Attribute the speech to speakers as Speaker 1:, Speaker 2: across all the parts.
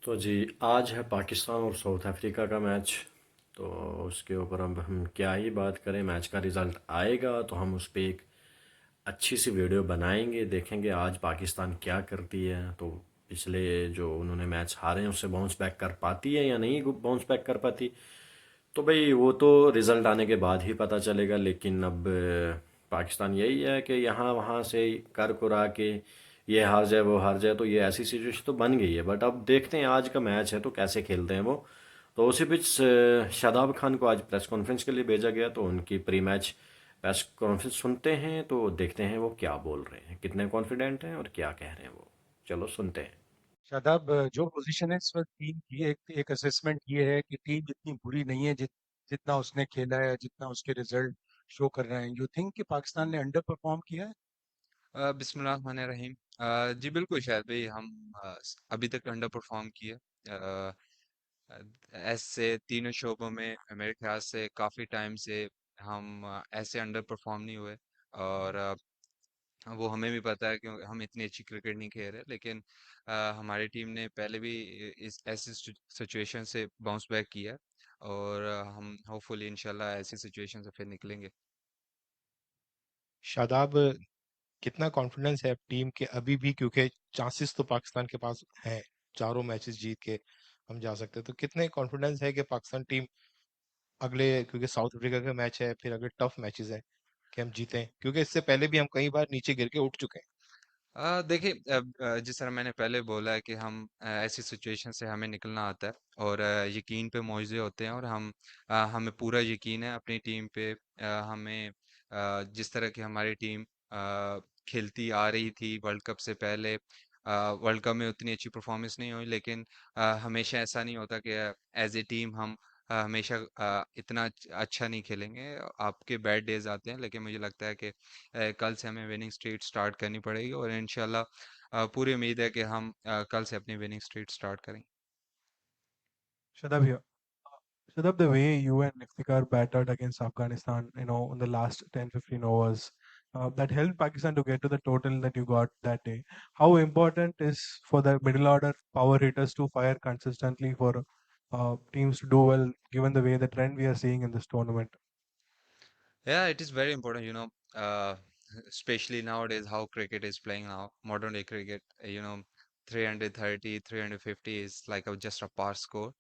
Speaker 1: तो जी, आज है पाकिस्तान और साउथ अफ्रीका का मैच। तो उसके ऊपर अब हम क्या ही बात करें। मैच का रिज़ल्ट आएगा तो हम उस पे एक अच्छी सी वीडियो बनाएंगे, देखेंगे आज पाकिस्तान क्या करती है। तो पिछले जो उन्होंने मैच हारे हैं उससे बाउंस बैक कर पाती है या नहीं बाउंस बैक कर पाती, तो भाई वो तो रिज़ल्ट आने के बाद ही पता चलेगा। लेकिन अब पाकिस्तान यही है कि यहाँ वहाँ से कर कुरा के ये हार जाए वो हार जाए, तो ये ऐसी सिचुएशन तो बन गई है। बट अब देखते हैं आज का मैच है तो कैसे खेलते हैं वो। तो उसी बीच शादाब खान को आज प्रेस कॉन्फ्रेंस के लिए भेजा गया, तो उनकी प्री मैच प्रेस कॉन्फ्रेंस सुनते हैं तो देखते हैं वो क्या बोल रहे हैं, कितने कॉन्फिडेंट हैं और क्या कह रहे हैं वो। चलो सुनते हैं।
Speaker 2: शादाब, जो पोजीशन है इस वक्त टीम की, एक एक असेसमेंट ये है कि टीम जितनी बुरी नहीं है, जितना उसने खेला है, जितना उसके रिजल्ट शो कर रहे हैं। यू थिंक कि पाकिस्तान ने अंडर परफॉर्म किया है?
Speaker 3: बिस्मिल्लाहिर्रहमानिर्रहीम। जी बिल्कुल, शायद भाई हम अभी तक अंडर परफॉर्म किए। अ, ऐसे तीनों शोबों में मेरे ख्याल से काफ़ी टाइम से हम ऐसे अंडर परफॉर्म नहीं हुए। और वो हमें भी पता है क्योंकि हम इतनी अच्छी क्रिकेट नहीं खेल रहे, लेकिन हमारी टीम ने पहले भी इस ऐसी सिचुएशन से बाउंस बैक किया है। और हम होपफुली इंशाल्लाह ऐसी सिचुएशन से फिर निकलेंगे।
Speaker 4: शादाब, कितना कॉन्फिडेंस है टीम के अभी भी, क्योंकि चांसेस तो पाकिस्तान के पास हैं, चारों मैचेस जीत के हम जा सकते हैं। तो कितने कॉन्फिडेंस है कि पाकिस्तान टीम अगले, क्योंकि साउथ अफ्रीका का मैच है, फिर अगले टफ मैचेस हैं, कि हम जीतें, क्योंकि इससे पहले भी हम कई बार नीचे गिर के उठ चुके हैं।
Speaker 3: देखिए, जिस तरह मैंने पहले बोला है कि हम ऐसी सिचुएशन से हमें निकलना आता है। और यकीन पे मौजूद होते हैं, और हमें पूरा यकीन है अपनी टीम पे। हमें जिस तरह की हमारी टीम खेलती आ रही थी वर्ल्ड कप से पहले, वर्ल्ड कप में उतनी अच्छी परफॉर्मेंस नहीं हुई, लेकिन हमेशा ऐसा नहीं होता कि एज ए टीम हम हमेशा इतना अच्छा नहीं खेलेंगे। आपके बैड डेज आते हैं, लेकिन मुझे लगता है कि कल से हमें विनिंग स्ट्रीक स्टार्ट करनी पड़ेगी, और इंशाल्लाह पूरी उम्मीद है कि हम कल से अपनी विनिंग स्ट्रीक स्टार्ट करेंगे।
Speaker 2: Shadab here. Shadab, the way you and Iftikhar battered against Afghanistan, in the last 10-15 overs, that helped Pakistan to get to the total that you got that day. How important is for the middle order power hitters to fire consistently for teams to do well, given the way the trend we are seeing in this tournament?
Speaker 3: Yeah, it is very important, especially nowadays how cricket is playing now, modern day cricket. 330, 350 is like just a par score.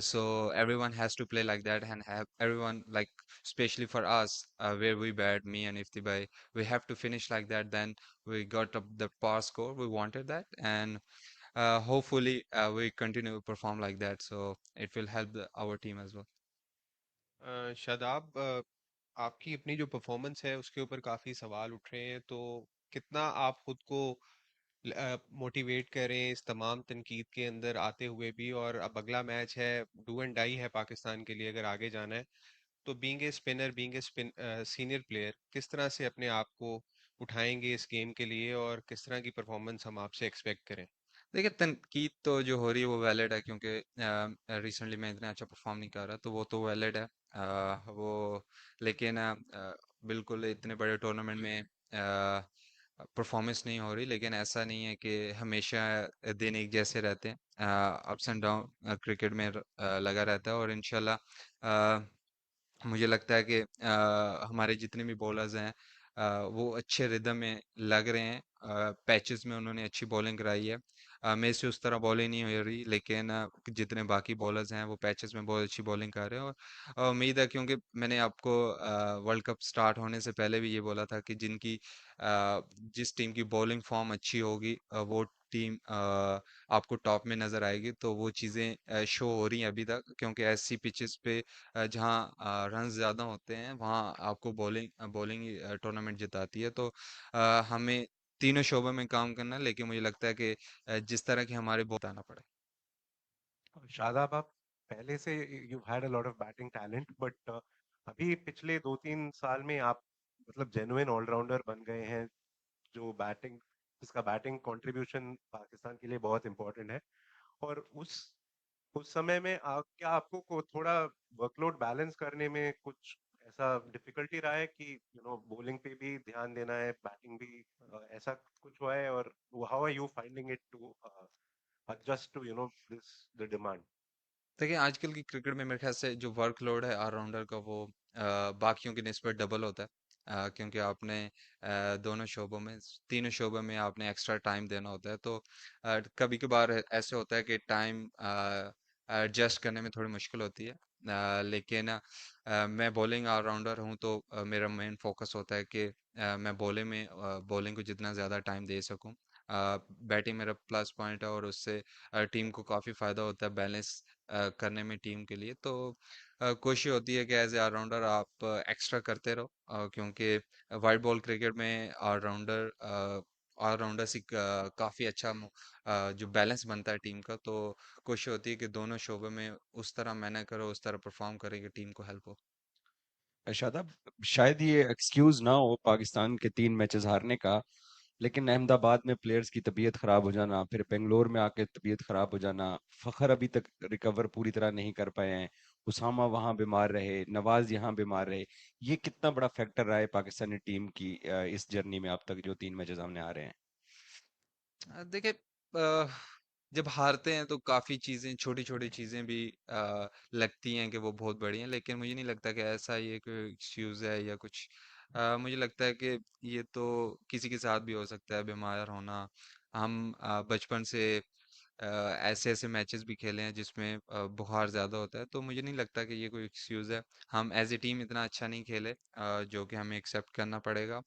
Speaker 3: So everyone has to play like that, and have everyone, like, especially for us, where we bat, me and Iftibai, we have to finish like that. Then we got up the par score. We wanted that, and hopefully we continue to perform like that. So it will help our team as well.
Speaker 5: Shadab, आपकी अपनी जो performance है उसके ऊपर काफी सवाल उठ रहे हैं, तो कितना आप खुद को मोटिवेट करें इस तमाम तनकीद के अंदर आते हुए भी। और अब अगला मैच है, डू एंड डाई है पाकिस्तान के लिए अगर आगे जाना है, तो being a spinner, being a senior player, किस तरह से अपने आप को उठाएंगे इस गेम के लिए, और किस तरह की परफॉर्मेंस हम आपसे एक्सपेक्ट करें?
Speaker 3: देखिए, तनकीद तो जो हो रही है वो वैलिड है, क्योंकि रिसेंटली मैं इतना अच्छा परफॉर्म नहीं कर रहा, तो वो तो वैलिड है। वो लेकिन बिल्कुल इतने बड़े टूर्नामेंट में परफॉर्मेंस नहीं हो रही, लेकिन ऐसा नहीं है कि हमेशा दिन एक जैसे रहते हैं। अप्स एंड डाउन क्रिकेट में लगा रहता है, और इंशाल्लाह मुझे लगता है कि हमारे जितने भी बॉलर्स हैं, वो अच्छे रिदम में लग रहे हैं। पैचेस में उन्होंने अच्छी बॉलिंग कराई है। मेरे से उस तरह बॉलिंग नहीं हो रही, लेकिन जितने बाकी बॉलर्स हैं वो पैचेस में बहुत अच्छी बॉलिंग कर रहे हैं। और उम्मीद है, क्योंकि मैंने आपको वर्ल्ड कप स्टार्ट होने से पहले भी ये बोला था कि जिस टीम की बॉलिंग फॉर्म अच्छी होगी, वो टीम आपको टॉप में नजर आएगी। तो वो चीज़ें शो हो रही हैं अभी तक, क्योंकि ऐसी पिचेस पे जहाँ रन ज़्यादा होते हैं वहाँ आपको बॉलिंग बॉलिंग टूर्नामेंट जिताती है। तो हमें तीनों शोबों में काम करना है, लेकिन मुझे लगता है कि जिस तरह की हमारे बहुत आना पड़े।
Speaker 6: शादाब, आप पहले से you had a lot of batting talent, but अभी पिछले 2-3 साल में आप मतलब जेन्युइन ऑलराउंडर बन गए हैं, जो बैटिंग जिसका बैटिंग कंट्रीब्यूशन पाकिस्तान के लिए बहुत इंपॉर्टेंट है। और उस समय में क्या आपको थोड़ा वर्कलोड बैलेंस करने में कुछ ऐसा डिफिकल्टी रहा है कि बॉलिंग पे भी ध्यान देना है, बैटिंग भी, ऐसा कुछ हुआ है? और how are you finding it to adjust to the demand?
Speaker 3: देखिए आजकल की क्रिकेट में मेरे ख्याल से जो वर्कलोड है ऑलराउंडर का वो बाकियों की निस्बत डबल होता है, क्योंकि आपने दोनों शोबों में तीनों शोबों में आपने एक्स्ट्रा टाइम देना होता है, तो कभी कभार ऐसे होता है कि टाइम एडजस्ट करने में थोड़ी मुश्किल होती है। लेकिन मैं बॉलिंग ऑलराउंडर हूँ, तो मेरा मेन फोकस होता है कि मैं बॉलिंग को जितना ज़्यादा टाइम दे सकूँ। बैटिंग मेरा प्लस पॉइंट है और उससे टीम को काफ़ी फ़ायदा होता है बैलेंस करने में टीम के लिए। तो कोशिश होती है कि एज ए ऑलराउंडर आप एक्स्ट्रा करते रहो, क्योंकि वाइट बॉल क्रिकेट में ऑलराउंडर से काफ़ी अच्छा जो बैलेंस बनता है टीम का। तो कोशिश होती है कि दोनों शोबे में उस तरह मैनेज करो, उस तरह परफॉर्म करें कि टीम को हेल्प हो।
Speaker 7: शादाब, शायद ये एक्सक्यूज ना हो पाकिस्तान के 3 मैचेस हारने का, लेकिन अहमदाबाद में प्लेयर्स की तबीयत खराब हो जाना, फिर बेंगलोर में आके तबीयत खराब हो जाना, फखर अभी तक रिकवर पूरी तरह नहीं कर पाए हैं, उसामा वहां बीमार रहे, नवाज यहाँ बीमार रहे, ये कितना बड़ा फैक्टर रहा है पाकिस्तानी टीम की इस जर्नी में अब तक जो 3 मैचेस हमने हारे हैं?
Speaker 3: देखिए, अ, जब हारते हैं तो काफ़ी चीज़ें, छोटी-छोटी चीज़ें भी लगती हैं कि वो बहुत बड़ी हैं, लेकिन मुझे नहीं लगता कि ऐसा ये कोई एक्सक्यूज़ है या कुछ। मुझे लगता है कि ये तो किसी के साथ भी हो सकता है, बीमार होना। हम बचपन से ऐसे-ऐसे मैचेस भी खेले हैं जिसमें बुखार ज़्यादा होता है, तो मुझे नहीं लगता कि ये कोई एक्सक्यूज़ है। हम एज़ ए टीम इतना अच्छा नहीं खेले, जो कि हमें एक्सेप्ट करना पड़ेगा,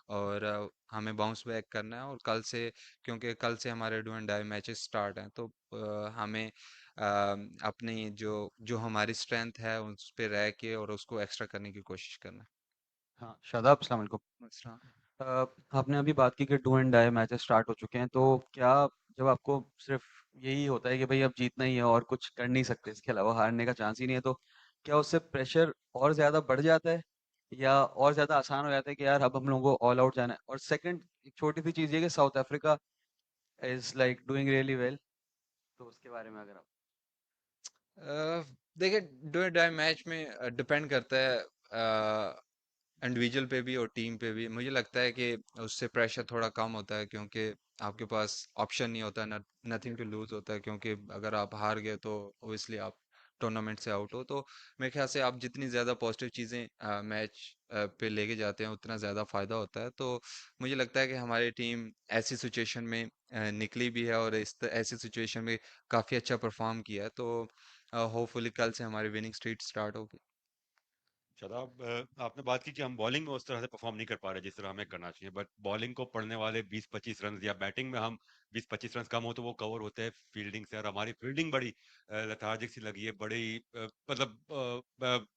Speaker 3: और हमें बाउंस बैक करना है। और कल से, क्योंकि कल से हमारे do and die matches start हैं, तो हमें अपनी जो जो हमारी स्ट्रेंथ है उस पे रह के और उसको एक्स्ट्रा करने की कोशिश करना
Speaker 8: हाँ, शादाब, अस्सलाम वालेकुम।
Speaker 3: है।
Speaker 8: अ, आपने अभी बात की कि do and die matches start हो चुके हैं, तो क्या जब आपको सिर्फ यही होता है कि भाई अब जीतना ही है और कुछ कर नहीं सकते, इसके अलावा हारने का चांस ही नहीं है, तो क्या उससे प्रेशर और ज़्यादा बढ़ जाता है या और ज़्यादा आसान हो जाता है कि यार अब हम लोगों को ऑल आउट जाना है? और सेकंड, एक छोटी सी चीज़ ये कि south Africa is like doing really well, तो उसके बारे में अगर आप
Speaker 3: अ, देखिए, डू और डाई मैच में डिपेंड करता है इंडिविजुअल पे भी और टीम पे भी। मुझे लगता है कि उससे प्रेशर थोड़ा कम होता है, क्योंकि आपके पास ऑप्शन नहीं होता, नथिंग टू लूज होता है, क्योंकि अगर आप हार गए तो ओबियसली आप टूर्नामेंट से आउट हो। तो मेरे ख्याल से आप जितनी ज़्यादा पॉजिटिव चीज़ें मैच पे लेके जाते हैं उतना ज़्यादा फ़ायदा होता है। तो मुझे लगता है कि हमारी टीम ऐसी सिचुएशन में निकली भी है और ऐसी सिचुएशन में काफ़ी अच्छा परफॉर्म किया है। तो होपफुली कल से हमारी विनिंग स्ट्रीट स्टार्ट होगी।
Speaker 9: शादाब, आपने बात की कि हम बॉलिंग में उस तरह से परफॉर्म नहीं कर पा रहे जिस तरह हमें करना चाहिए, बट बॉलिंग को पढ़ने वाले 20-25 रन, या बैटिंग में हम 20-25 रन कम हो तो वो कवर होते हैं फील्डिंग से। और हमारी फील्डिंग बड़ी लेथार्जिक सी लगी है, बड़ी मतलब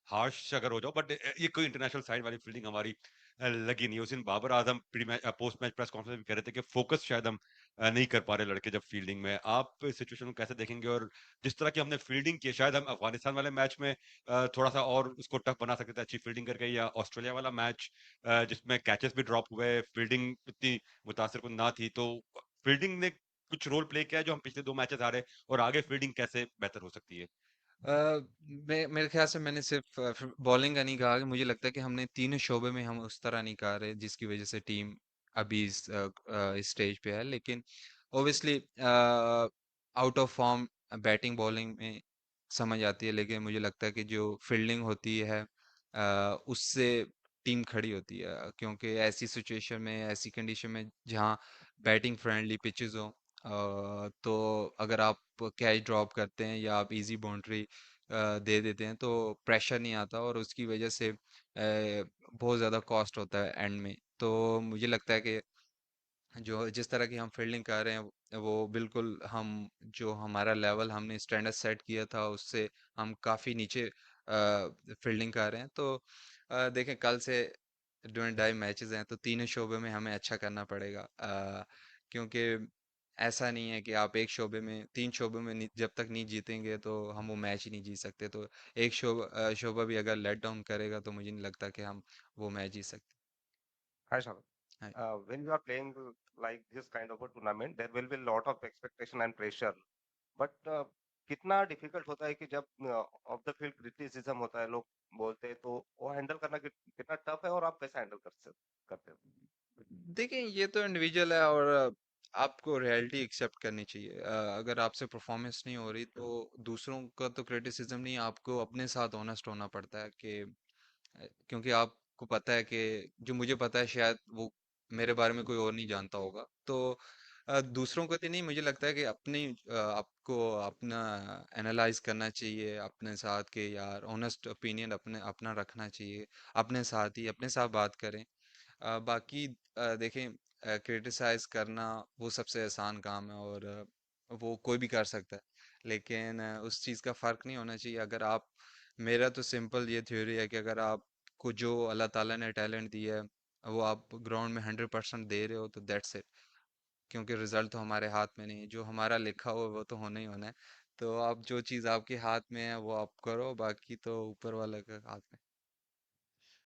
Speaker 9: हार्श अगर हो जाओ, बट ये कोई इंटरनेशनल साइड वाली फील्डिंग हमारी लगी नहीं। उस दिन Babar Azam pre match post match press conference में कह रहे थे कि फोकस शायद हम नहीं कर पा रहे लड़के जब फील्डिंग में। आप इस सिचुएशन को कैसे देखेंगे? और जिस तरह की हमने फील्डिंग की है, शायद हम अफगानिस्तान वाले मैच में थोड़ा सा और उसको टफ बना सकते थे अच्छी फील्डिंग करके, या ऑस्ट्रेलिया वाला मैच जिसमें कैचेस भी ड्रॉप हुए, फील्डिंग इतनी मुतासर कुन ना थी, तो फील्डिंग ने कुछ रोल प्ले किया है जो हम पिछले 2 मैचेस हारे, और आगे फील्डिंग कैसे बेहतर हो सकती है?
Speaker 3: मेरे ख्याल से मैंने सिर्फ बॉलिंग का नहीं कहा, कि मुझे लगता है कि हमने तीनों शोबे में हम उस तरह नहीं कर रहे जिसकी वजह से टीम अभी इस स्टेज पे है। लेकिन obviously out of form batting bowling में समझ आती है, लेकिन मुझे लगता है कि जो फील्डिंग होती है उससे टीम खड़ी होती है, क्योंकि ऐसी सिचुएशन में, ऐसी कंडीशन में जहाँ बैटिंग फ्रेंडली पिचेस हो, तो अगर आप कैच ड्रॉप करते हैं या आप इजी बाउंड्री दे देते हैं तो प्रेशर नहीं आता, और उसकी वजह से बहुत ज़्यादा कॉस्ट होता है एंड में। तो मुझे लगता है कि जो जिस तरह की हम फील्डिंग कर रहे हैं वो बिल्कुल, हम जो हमारा लेवल हमने स्टैंडर्ड सेट किया था उससे हम काफ़ी नीचे फील्डिंग कर रहे हैं। तो देखें, कल से डू एंड डाई मैचेस हैं, तो तीनों शोबे में हमें अच्छा करना पड़ेगा, क्योंकि ऐसा नहीं है कि आप एक शोबे में, तीन शोबे में जब तक नहीं जीतेंगे तो हम वो मैच ही नहीं जीत सकते। तो एक शोबा भी अगर लेट डाउन करेगा तो मुझे नहीं लगता कि हम वो मैच जीत सकते।
Speaker 10: Hi, Shabbat.
Speaker 3: हाँ।
Speaker 10: When you are playing like this kind of a tournament, there will be a lot of expectation and pressure. But कितना डिफिकल्ट होता है कि जब ऑफ द फील्ड क्रिटिसिज्म होता है, लोग बोलते हैं, तो वो हैंडल करना कितना टफ है और आप कैसे हैंडल करते हो?
Speaker 3: देखिए, ये तो इंडिविजुअल है, और आपको रियलिटी एक्सेप्ट करनी चाहिए। अगर आपसे परफॉर्मेंस नहीं हो रही तो दूसरों का तो क्रिटिसिज्म नहीं, आपको अपने साथ ऑनेस्ट होना पड़ता है कि क्योंकि आपको पता है कि जो मुझे पता है शायद वो मेरे बारे में कोई और नहीं जानता होगा। तो दूसरों को तो नहीं, मुझे लगता है कि आपको अपना एनालाइज करना चाहिए अपने साथ के यार, ऑनेस्ट ओपिनियन अपना रखना चाहिए, अपने साथ ही अपने साथ बात करें। बाकी देखें, क्रिटिसाइज करना वो सबसे आसान काम है और वो कोई भी कर सकता है, लेकिन उस चीज़ का फ़र्क नहीं होना चाहिए। अगर आप मेरा तो सिंपल ये थ्योरी है कि अगर आपको जो अल्लाह ताला ने टैलेंट दिया है वो आप ग्राउंड में 100% दे रहे हो तो दैट्स इट। क्योंकि रिजल्ट तो हमारे हाथ में नहीं है, जो हमारा लिखा हुआ है वो तो होना ही होना है। तो आप जो चीज़ आपके हाथ में है वो आप करो, बाकी तो ऊपर वाले के हाथ में।